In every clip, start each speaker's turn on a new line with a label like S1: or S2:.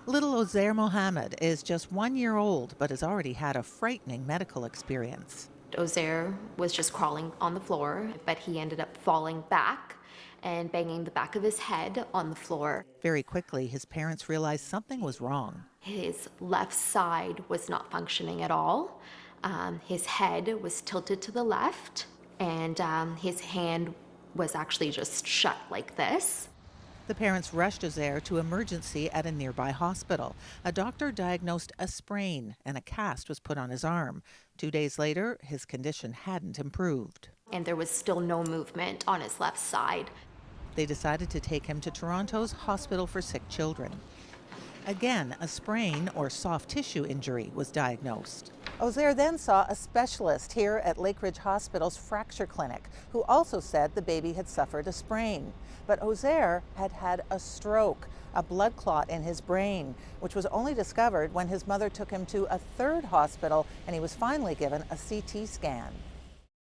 S1: Little Ozair Mohammed is just 1 year old, but has already had a frightening medical experience.
S2: Ozair was just crawling on the floor, but he ended up falling back and banging the back of his head on the floor.
S1: Very quickly, his parents realized something was wrong.
S2: His left side was not functioning at all. His head was tilted to the left, and his hand was actually just shut like this.
S1: The parents rushed Ozair to emergency at a nearby hospital. A doctor diagnosed a sprain, and a cast was put on his arm. 2 days later, his condition hadn't improved.
S2: And there was still no movement on his left side.
S1: They decided to take him to Toronto's Hospital for Sick Children. Again, a sprain or soft tissue injury was diagnosed. Ozair then saw a specialist here at Lakeridge Hospital's fracture clinic, who also said the baby had suffered a sprain. But Ozair had had a stroke, a blood clot in his brain, which was only discovered when his mother took him to a third hospital and he was finally given a CT scan.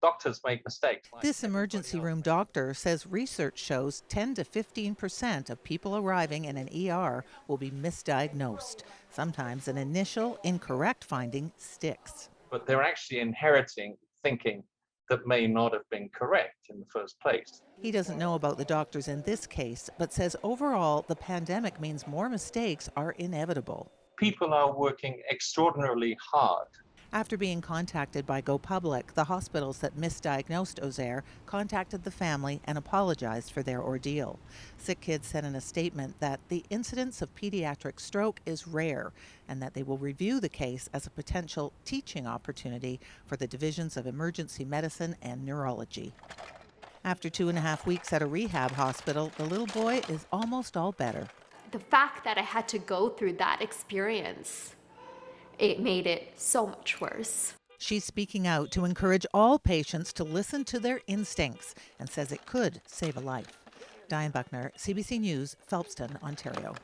S3: Doctors make mistakes.
S1: This emergency room doctor says research shows 10 to 15% of people arriving in an ER will be misdiagnosed. Sometimes an initial incorrect finding sticks.
S3: But they're actually inheriting thinking that may not have been correct in the first place.
S1: He doesn't know about the doctors in this case, but says overall the pandemic means more mistakes are inevitable.
S3: People are working extraordinarily hard.
S1: After being contacted by Go Public, the hospitals that misdiagnosed Ozair contacted the family and apologized for their ordeal. Sick Kids said in a statement that the incidence of pediatric stroke is rare and that they will review the case as a potential teaching opportunity for the divisions of emergency medicine and neurology. After 2.5 weeks at a rehab hospital, the little boy is almost all better.
S2: The fact that I had to go through that experience, it made it so much worse.
S1: She's speaking out to encourage all patients to listen to their instincts and says it could save a life. Diane Buckner, CBC News, Phelpston, Ontario.